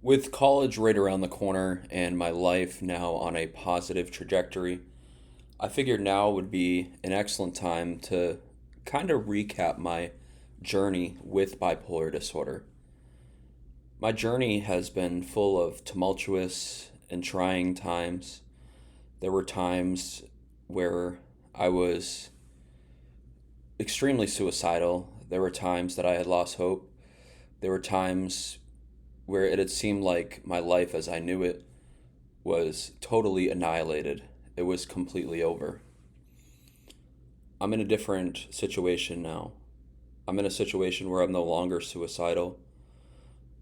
With college right around the corner and my life now on a positive trajectory, I figured now would be an excellent time to kind of recap my journey with bipolar disorder. My journey has been full of tumultuous and trying times. There were times where I was extremely suicidal. There were times that I had lost hope. There were times where it had seemed like my life as I knew it was totally annihilated. It was completely over. I'm in a different situation now. I'm in a situation where I'm no longer suicidal.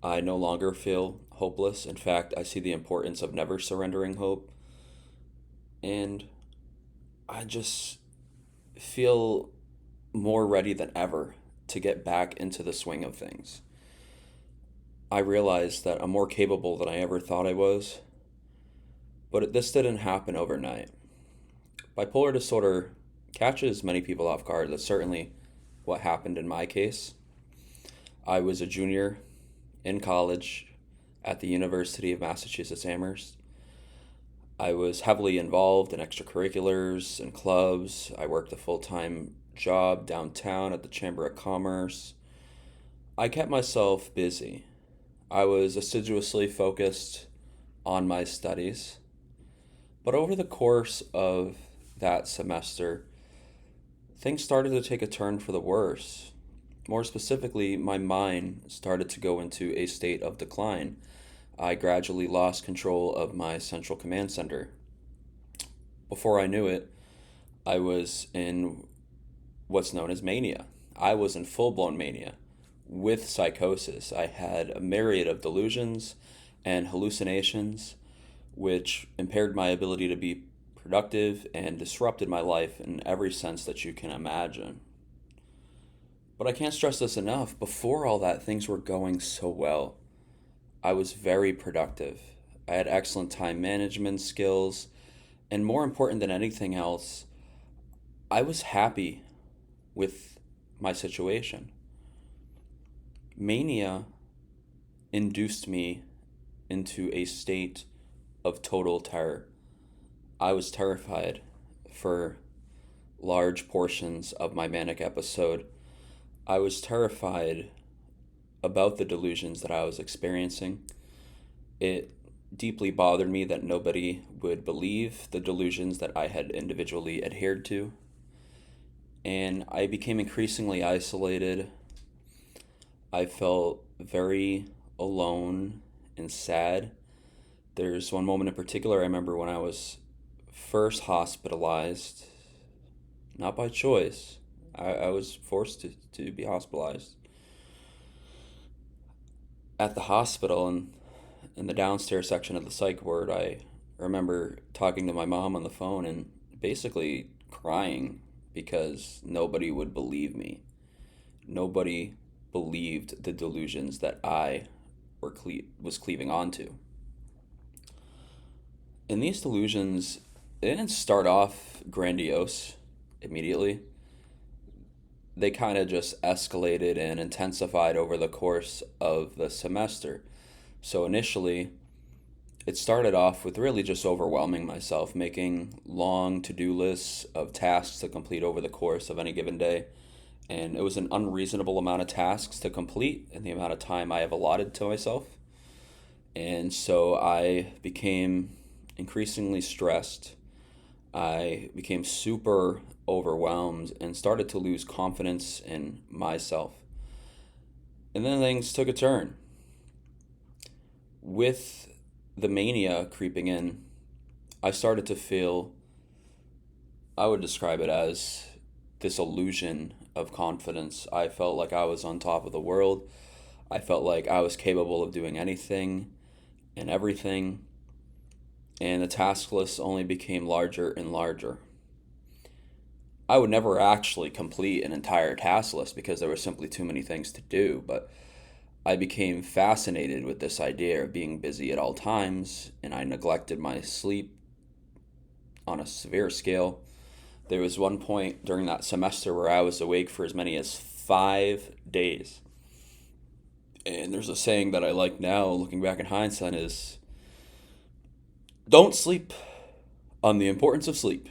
I no longer feel hopeless. In fact, I see the importance of never surrendering hope. And I just feel more ready than ever to get back into the swing of things. I realize that I'm more capable than I ever thought I was, but this didn't happen overnight. Bipolar disorder catches many people off guard. That's certainly what happened in my case. I was a junior in college at the University of Massachusetts Amherst. I was heavily involved in extracurriculars and clubs. I worked a full time job downtown at the Chamber of Commerce. I kept myself busy. I was assiduously focused on my studies. But over the course of that semester, things started to take a turn for the worse. More specifically, my mind started to go into a state of decline. I gradually lost control of my central command center. Before I knew it, I was in what's known as mania. I was in full blown mania with psychosis. I had a myriad of delusions and hallucinations, which impaired my ability to be productive and disrupted my life in every sense that you can imagine. But I can't stress this enough. Before all that, things were going so well. I was very productive. I had excellent time management skills. And more important than anything else, I was happy with my situation. Mania induced me into a state of total terror. I was terrified for large portions of my manic episode. I was terrified about the delusions that I was experiencing. It deeply bothered me that nobody would believe the delusions that I had individually adhered to. And I became increasingly isolated. I felt very alone and sad. There's one moment in particular I remember when I was first hospitalized, not by choice. I was forced to be hospitalized. At the hospital in the downstairs section of the psych ward, I remember talking to my mom on the phone and basically crying because nobody would believe me. Nobody believed the delusions that I was cleaving onto. And these delusions, they didn't start off grandiose immediately. They kind of just escalated and intensified over the course of the semester. So initially, it started off with really just overwhelming myself, making long to-do lists of tasks to complete over the course of any given day. And it was an unreasonable amount of tasks to complete in the amount of time I have allotted to myself. And so I became increasingly stressed. I became super overwhelmed and started to lose confidence in myself. And then things took a turn. With the mania creeping in, I started to feel, I would describe it as this illusion of confidence. I felt like I was on top of the world. I felt like I was capable of doing anything and everything. And the task list only became larger and larger. I would never actually complete an entire task list because there were simply too many things to do, but I became fascinated with this idea of being busy at all times, and I neglected my sleep on a severe scale. There was one point during that semester where I was awake for as many as 5 days. And there's a saying that I like now, looking back in hindsight, is don't sleep on the importance of sleep.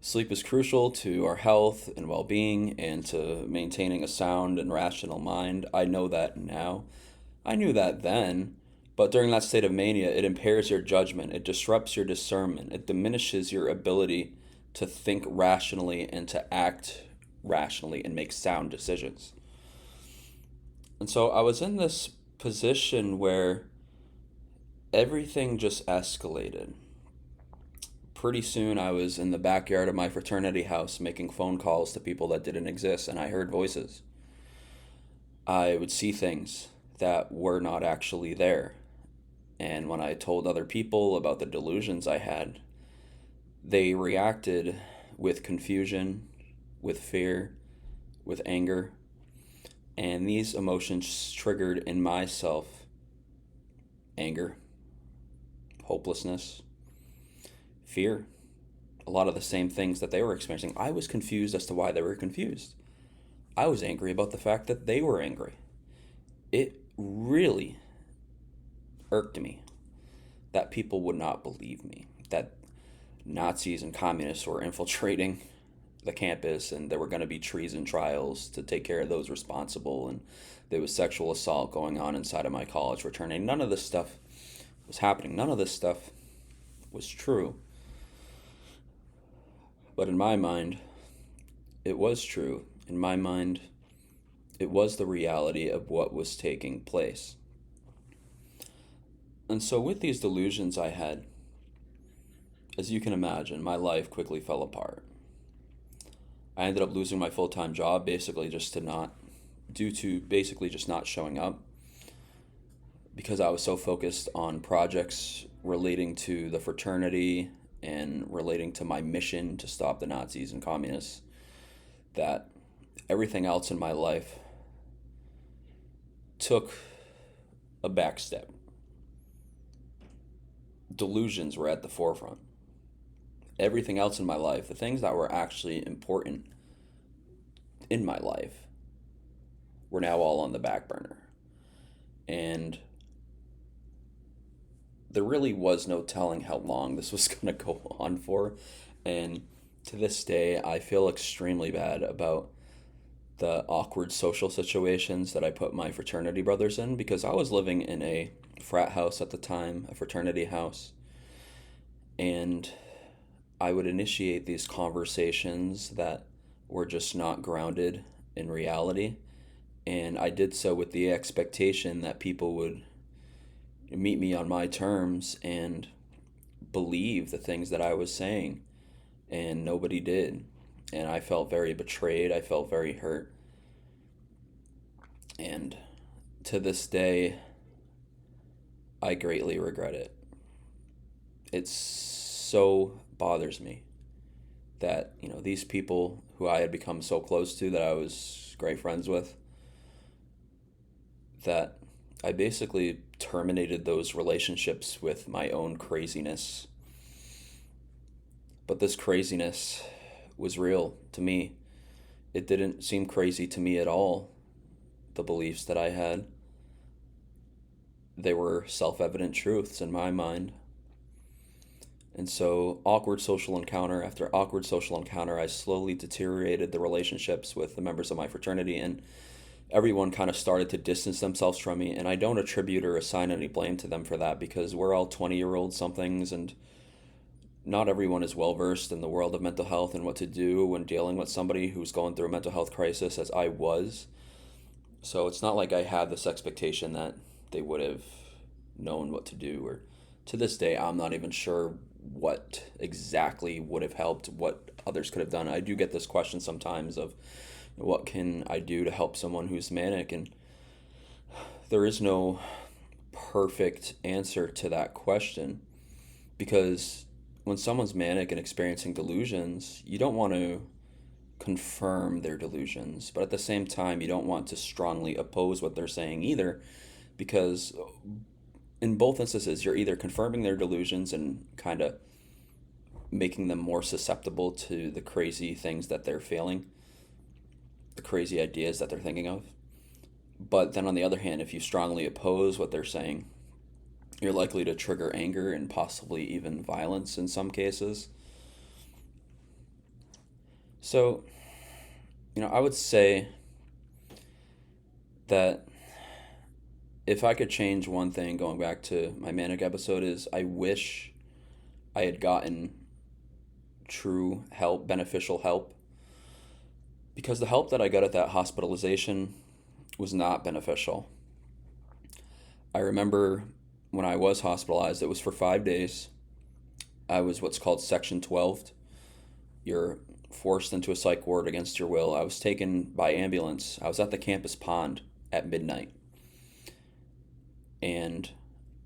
Sleep is crucial to our health and well being and to maintaining a sound and rational mind. I know that now. I knew that then. But during that state of mania, it impairs your judgment, it disrupts your discernment, it diminishes your ability to think rationally and to act rationally and make sound decisions. And so I was in this position where everything just escalated. Pretty soon I was in the backyard of my fraternity house making phone calls to people that didn't exist, and I heard voices. I would see things that were not actually there. And when I told other people about the delusions I had, they reacted with confusion, with fear, with anger. And these emotions triggered in myself anger, hopelessness, fear, a lot of the same things that they were experiencing. I was confused as to why they were confused. I was angry about the fact that they were angry. It really irked me that people would not believe me, that Nazis and communists were infiltrating the campus and there were going to be treason trials to take care of those responsible, and there was sexual assault going on inside of my college fraternity. None of this stuff was happening. None of this stuff was true. But in my mind, it was true. In my mind, it was the reality of what was taking place. And so, with these delusions I had, as you can imagine, my life quickly fell apart. I ended up losing my full time job due to basically just not showing up because I was so focused on projects relating to the fraternity and relating to my mission to stop the Nazis and communists that everything else in my life took a back step. Delusions were at the forefront. Everything else in my life, the things that were actually important in my life, were now all on the back burner. And there really was no telling how long this was going to go on for. And to this day, I feel extremely bad about the awkward social situations that I put my fraternity brothers in, because I was living in a frat house at the time, a fraternity house, and I would initiate these conversations that were just not grounded in reality. And I did so with the expectation that people would meet me on my terms and believe the things that I was saying. And nobody did. And I felt very betrayed. I felt very hurt. And to this day, I greatly regret it. It so bothers me that, these people who I had become so close to, that I was great friends with, that I basically terminated those relationships with my own craziness. But this craziness was real to me. It didn't seem crazy to me at all, the beliefs that I had. They were self-evident truths in my mind. And so, awkward social encounter after awkward social encounter, I slowly deteriorated the relationships with the members of my fraternity, and everyone kind of started to distance themselves from me. And I don't attribute or assign any blame to them for that, because we're all 20-year-old somethings, and not everyone is well versed in the world of mental health and what to do when dealing with somebody who's going through a mental health crisis, as I was. So it's not like I had this expectation that they would have known what to do. Or to this day, I'm not even sure what exactly would have helped, what others could have done. I do get this question sometimes of what can I do to help someone who's manic, and there is no perfect answer to that question, because when someone's manic and experiencing delusions, you don't want to confirm their delusions, but at the same time, you don't want to strongly oppose what they're saying either, because in both instances, you're either confirming their delusions and kind of making them more susceptible to the crazy things that they're feeling, the crazy ideas that they're thinking of, But then on the other hand, if you strongly oppose what they're saying, you're likely to trigger anger and possibly even violence in some cases. So, I would say that if I could change one thing going back to my manic episode is I wish I had gotten true help, beneficial help, because the help that I got at that hospitalization was not beneficial. I remember when I was hospitalized, it was for 5 days. I was what's called Section 12. You're forced into a psych ward against your will. I was taken by ambulance. I was at the campus pond at midnight. And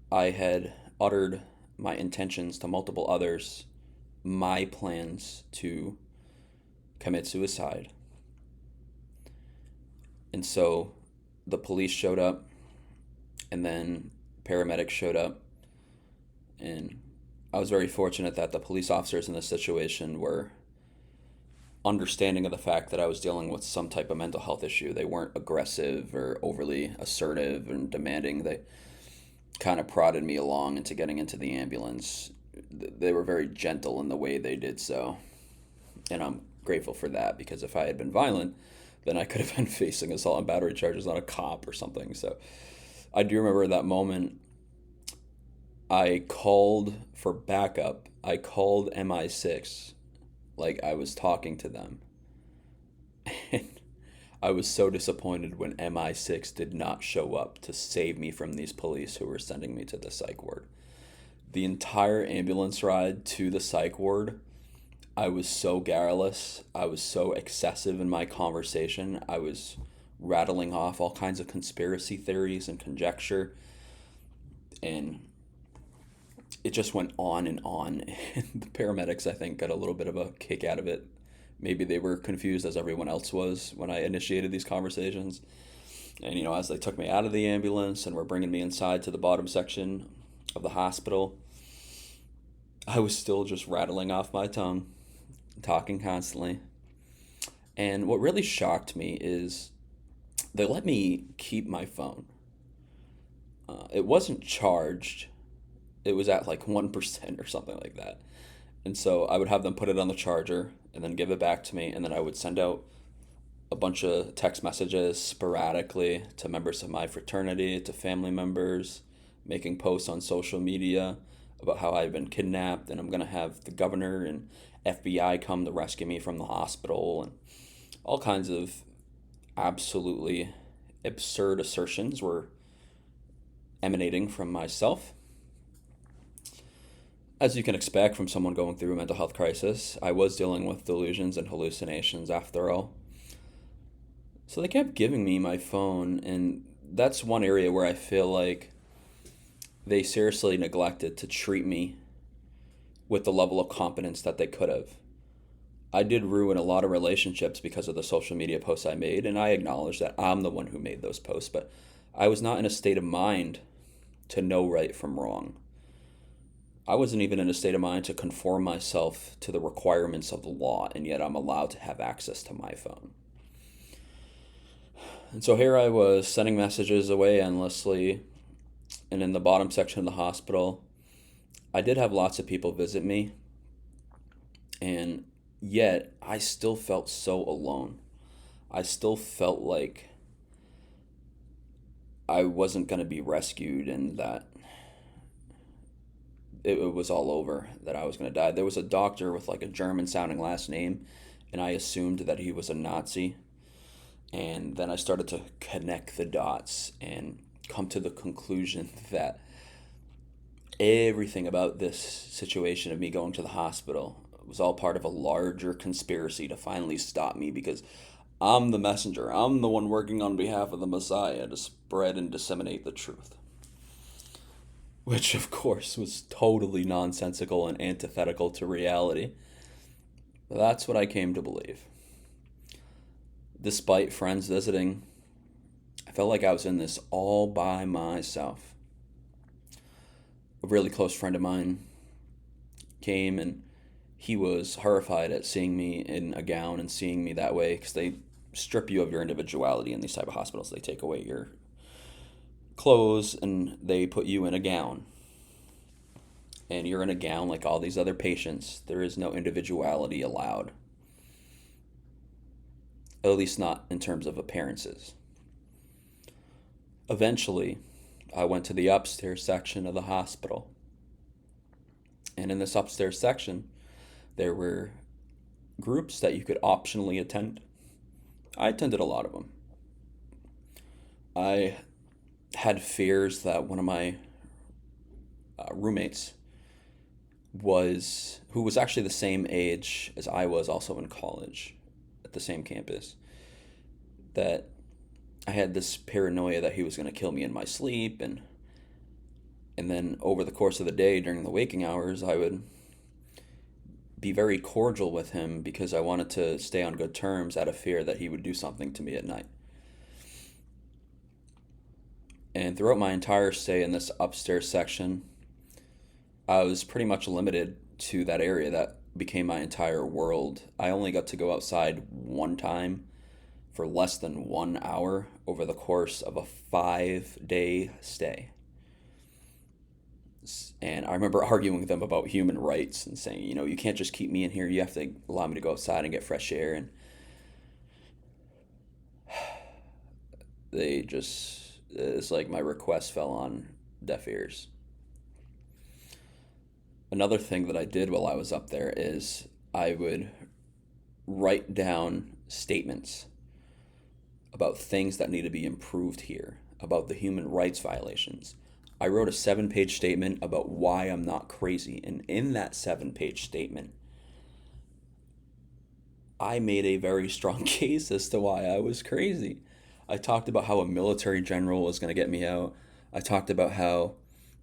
I had uttered my intentions to multiple others, my plans to commit suicide. And so the police showed up, and then paramedics showed up, and I was very fortunate that the police officers in this situation were understanding of the fact that I was dealing with some type of mental health issue. They weren't aggressive or overly assertive and demanding. They kind of prodded me along into getting into the ambulance. They were very gentle in the way they did so. And I'm grateful for that, because if I had been violent, then I could have been facing assault and battery charges on a cop or something. So I do remember that moment. I called for backup. I called MI6 like I was talking to them. And I was so disappointed when MI6 did not show up to save me from these police who were sending me to the psych ward. The entire ambulance ride to the psych ward, I was so garrulous. I was so excessive in my conversation. I was rattling off all kinds of conspiracy theories and conjecture. And it just went on and on. And the paramedics, I think, got a little bit of a kick out of it. Maybe they were confused as everyone else was when I initiated these conversations. And, as they took me out of the ambulance and were bringing me inside to the bottom section of the hospital, I was still just rattling off my tongue, talking constantly. And what really shocked me is they let me keep my phone. It wasn't charged. It was at like 1% or something like that. And so I would have them put it on the charger and then give it back to me. And then I would send out a bunch of text messages sporadically to members of my fraternity, to family members, making posts on social media about how I've been kidnapped and I'm going to have the governor and FBI come to rescue me from the hospital, and all kinds of absolutely absurd assertions were emanating from myself. As you can expect from someone going through a mental health crisis, I was dealing with delusions and hallucinations after all. So they kept giving me my phone, and that's one area where I feel like they seriously neglected to treat me with the level of competence that they could have. I did ruin a lot of relationships because of the social media posts I made, and I acknowledge that I'm the one who made those posts, but I was not in a state of mind to know right from wrong. I wasn't even in a state of mind to conform myself to the requirements of the law, and yet I'm allowed to have access to my phone. And so here I was sending messages away endlessly, and in the bottom section of the hospital, I did have lots of people visit me, and yet I still felt so alone. I still felt like I wasn't going to be rescued and that it was all over, that I was going to die. There was a doctor with like a German sounding last name, and I assumed that he was a Nazi. And then I started to connect the dots and come to the conclusion that everything about this situation of me going to the hospital was all part of a larger conspiracy to finally stop me, because I'm the messenger. I'm the one working on behalf of the Messiah to spread and disseminate the truth. Which, of course, was totally nonsensical and antithetical to reality. But that's what I came to believe. Despite friends visiting, I felt like I was in this all by myself. A really close friend of mine came, and he was horrified at seeing me in a gown and seeing me that way, because they strip you of your individuality in these type of hospitals. They take away your clothes and they put you in a gown. And you're in a gown like all these other patients. There is no individuality allowed. At least not in terms of appearances. Eventually, I went to the upstairs section of the hospital. And in this upstairs section, there were groups that you could optionally attend. I attended a lot of them. I had fears that one of my roommates who was actually the same age as I was, also in college at the same campus, that I had this paranoia that he was going to kill me in my sleep, and then over the course of the day during the waking hours I would be very cordial with him because I wanted to stay on good terms out of fear that he would do something to me at night. And throughout my entire stay in this upstairs section, I was pretty much limited to that area. That became my entire world. I only got to go outside one time for less than 1 hour over the course of a 5-day stay. And I remember arguing with them about human rights and saying, you can't just keep me in here. You have to allow me to go outside and get fresh air. And it's like my request fell on deaf ears. Another thing that I did while I was up there is I would write down statements about things that need to be improved here, about the human rights violations. I wrote a 7-page statement about why I'm not crazy. And in that 7-page statement, I made a very strong case as to why I was crazy. I talked about how a military general was going to get me out. I talked about how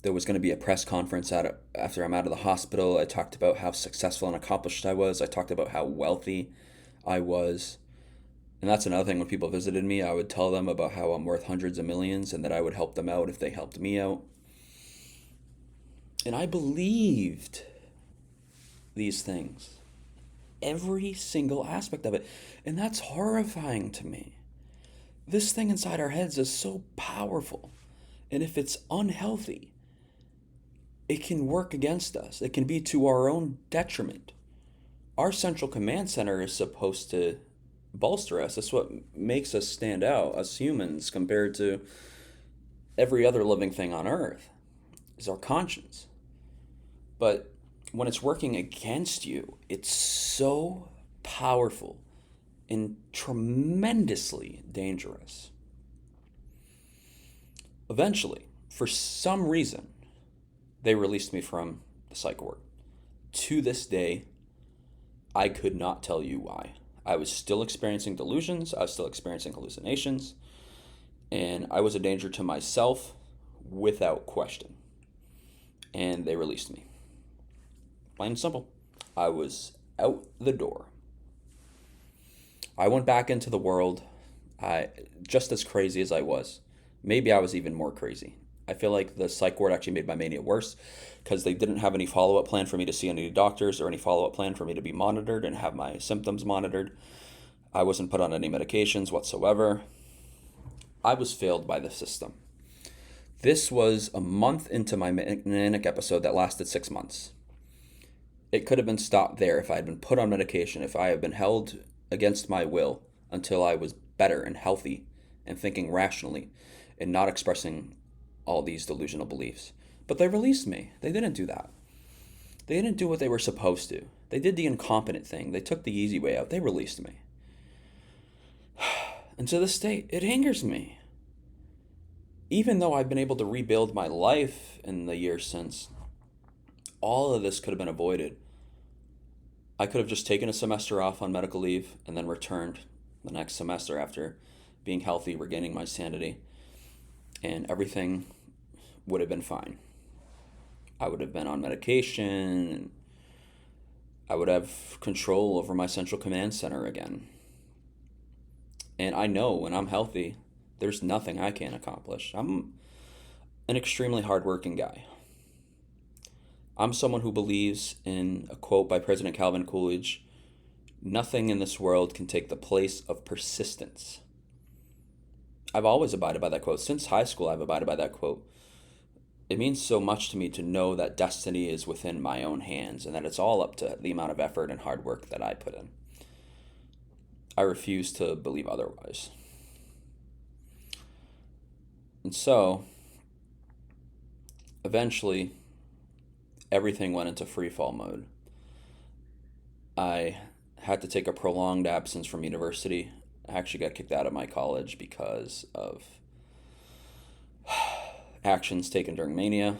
there was going to be a press conference after I'm out of the hospital. I talked about how successful and accomplished I was. I talked about how wealthy I was. And that's another thing. When people visited me, I would tell them about how I'm worth hundreds of millions and that I would help them out if they helped me out. And I believed these things, every single aspect of it. And that's horrifying to me. This thing inside our heads is so powerful. And if it's unhealthy, it can work against us. It can be to our own detriment. Our central command center is supposed to bolster us. That's what makes us stand out as humans compared to every other living thing on earth, is our conscience. But when it's working against you, it's so powerful and tremendously dangerous. Eventually, for some reason, they released me from the psych ward. To this day, I could not tell you why. I was still experiencing delusions. I was still experiencing hallucinations. And I was a danger to myself without question. And they released me. Plain and simple. I was out the door. I went back into the world just as crazy as I was. Maybe I was even more crazy. I feel like the psych ward actually made my mania worse because they didn't have any follow-up plan for me to see any doctors or any follow-up plan for me to be monitored and have my symptoms monitored. I wasn't put on any medications whatsoever. I was failed by the system. This was a month into my manic episode that lasted 6 months. It could have been stopped there if I had been put on medication, if I had been held against my will until I was better and healthy and thinking rationally and not expressing all these delusional beliefs. But they released me. They didn't do that. They didn't do what they were supposed to. They did the incompetent thing. They took the easy way out. They released me. And to this day, it angers me. Even though I've been able to rebuild my life in the years since, all of this could have been avoided. I could have just taken a semester off on medical leave and then returned the next semester after being healthy, regaining my sanity, and everything would have been fine. I would have been on medication, and I would have control over my central command center again. And I know when I'm healthy, there's nothing I can't accomplish. I'm an extremely hardworking guy. I'm someone who believes in a quote by President Calvin Coolidge: Nothing in this world can take the place of persistence. I've always abided by that quote. Since high school, I've abided by that quote. It means so much to me to know that destiny is within my own hands and that it's all up to the amount of effort and hard work that I put in. I refuse to believe otherwise. And so, eventually, everything went into free fall mode. I had to take a prolonged absence from university. I actually got kicked out of my college because of actions taken during mania,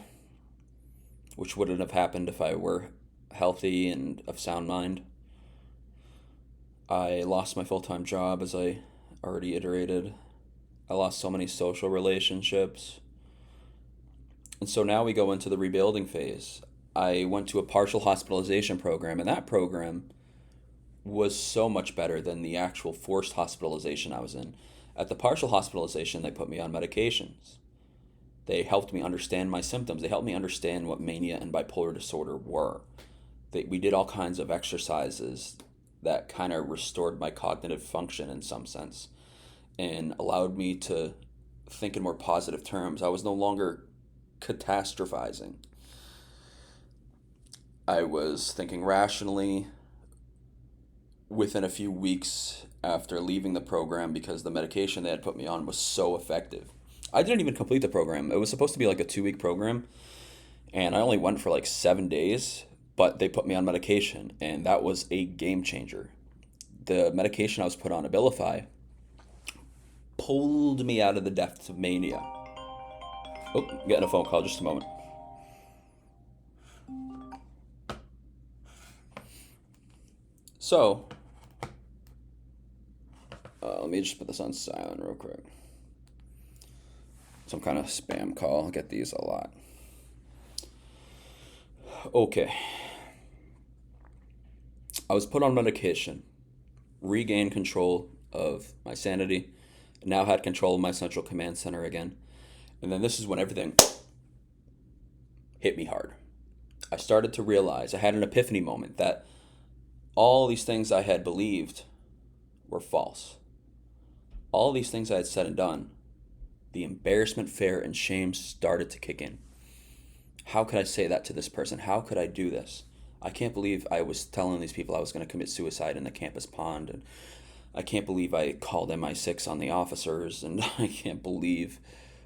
which wouldn't have happened if I were healthy and of sound mind. I lost my full-time job, as I already iterated. I lost so many social relationships. And so now we go into the rebuilding phase. I went to a partial hospitalization program, and that program was so much better than the actual forced hospitalization I was in. At the partial hospitalization, they put me on medications. They helped me understand my symptoms. They helped me understand what mania and bipolar disorder were. We did all kinds of exercises that kind of restored my cognitive function in some sense and allowed me to think in more positive terms. I was no longer catastrophizing. I was thinking rationally within a few weeks after leaving the program because the medication they had put me on was so effective. I didn't even complete the program. It was supposed to be like a 2-week program, and I only went for like 7 days, but they put me on medication, and that was a game changer. The medication I was put on, Abilify, pulled me out of the depths of mania. Oh, I'm getting a phone call, just a moment. So, let me just put this on silent real quick. Some kind of spam call. I get these a lot. Okay. I was put on medication, regained control of my sanity, now had control of my central command center again. And then this is when everything hit me hard. I started to realize, I had an epiphany moment that all these things I had believed were false. All these things I had said and done, the embarrassment, fear, and shame started to kick in. How could I say that to this person? How could I do this? I can't believe I was telling these people I was going to commit suicide in the campus pond, and I can't believe I called MI6 on the officers, and I can't believe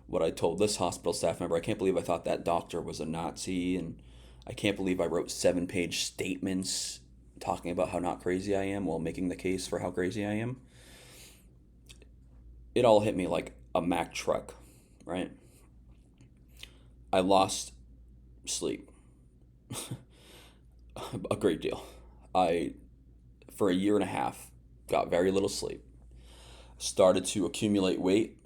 what I told this hospital staff member. I can't believe I thought that doctor was a Nazi, and I can't believe I wrote 7-page statements talking about how not crazy I am while making the case for how crazy I am. It all hit me like a Mack truck, right? I lost sleep a great deal. For a year and a half, got very little sleep. Started to accumulate weight,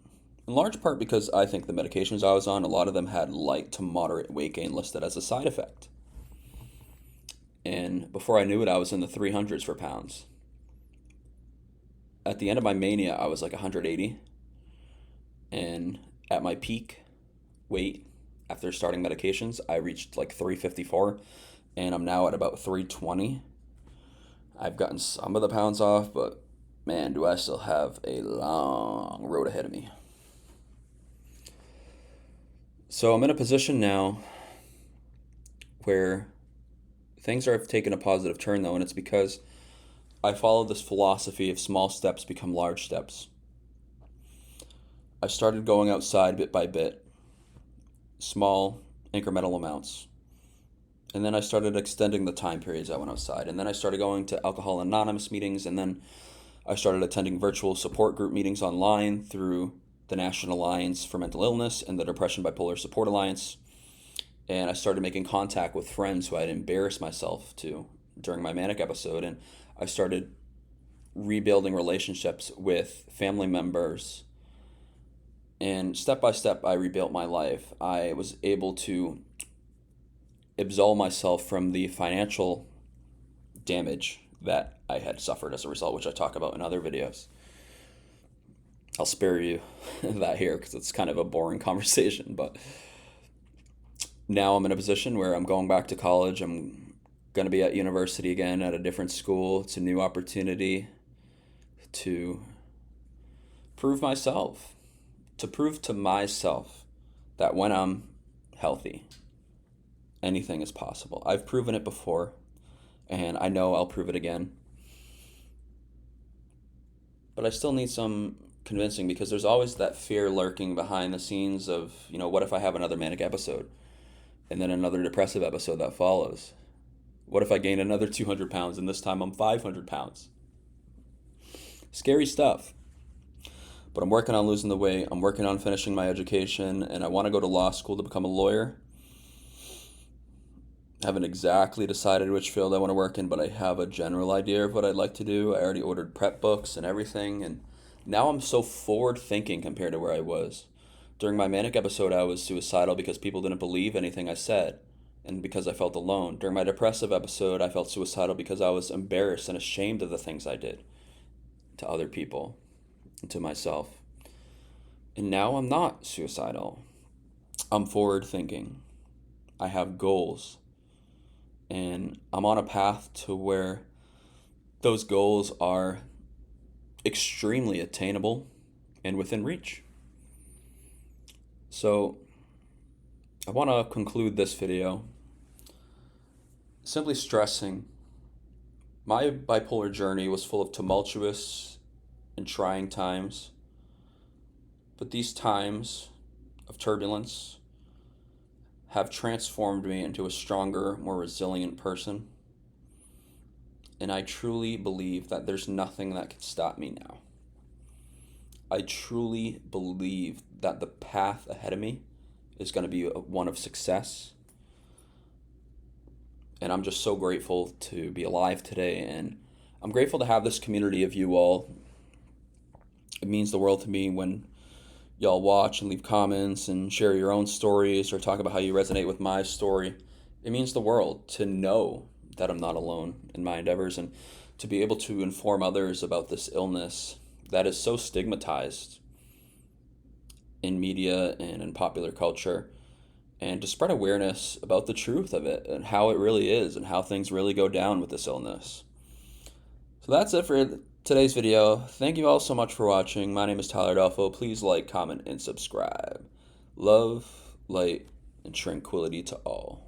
in large part because I think the medications I was on, a lot of them had light to moderate weight gain listed as a side effect. And before I knew it, I was in the 300s for pounds. At the end of my mania, I was like 180. And at my peak weight, after starting medications, I reached like 354. And I'm now at about 320. I've gotten some of the pounds off, but man, do I still have a long road ahead of me. So I'm in a position now where things have taken a positive turn, though, and it's because I followed this philosophy of small steps become large steps. I started going outside bit by bit, small incremental amounts. And then I started extending the time periods I went outside. And then I started going to Alcohol Anonymous meetings. And then I started attending virtual support group meetings online through the National Alliance for Mental Illness and the Depression Bipolar Support Alliance. And I started making contact with friends who I had embarrassed myself to during my manic episode. And I started rebuilding relationships with family members. And step by step, I rebuilt my life. I was able to absolve myself from the financial damage that I had suffered as a result, which I talk about in other videos. I'll spare you that here because it's kind of a boring conversation, but now I'm in a position where I'm going back to college. I'm Going to be at university again at a different school. It's a new opportunity to prove myself, to prove to myself that when I'm healthy, anything is possible. I've proven it before, and I know I'll prove it again. But I still need some convincing because there's always that fear lurking behind the scenes of, what if I have another manic episode and then another depressive episode that follows? What if I gain another 200 pounds and this time I'm 500 pounds? Scary stuff. But I'm working on losing the weight. I'm working on finishing my education, and I want to go to law school to become a lawyer. I haven't exactly decided which field I want to work in, but I have a general idea of what I'd like to do. I already ordered prep books and everything, and now I'm so forward thinking compared to where I was. During my manic episode, I was suicidal because people didn't believe anything I said and because I felt alone. During my depressive episode, I felt suicidal because I was embarrassed and ashamed of the things I did to other people and to myself. And now I'm not suicidal. I'm forward thinking. I have goals. And I'm on a path to where those goals are extremely attainable and within reach. So I want to conclude this video simply stressing my bipolar journey was full of tumultuous and trying times, but these times of turbulence have transformed me into a stronger, more resilient person. And I truly believe that there's nothing that can stop me now. I truly believe that the path ahead of me is going to be one of success. And I'm just so grateful to be alive today. And I'm grateful to have this community of you all. It means the world to me when y'all watch and leave comments and share your own stories or talk about how you resonate with my story. It means the world to know that I'm not alone in my endeavors and to be able to inform others about this illness that is so stigmatized in media and in popular culture, and to spread awareness about the truth of it and how it really is and how things really go down with this illness. So that's it for today's video. Thank you all so much for watching. My name is Tyler Adolfo. Please like, comment, and subscribe. Love, light, and tranquility to all.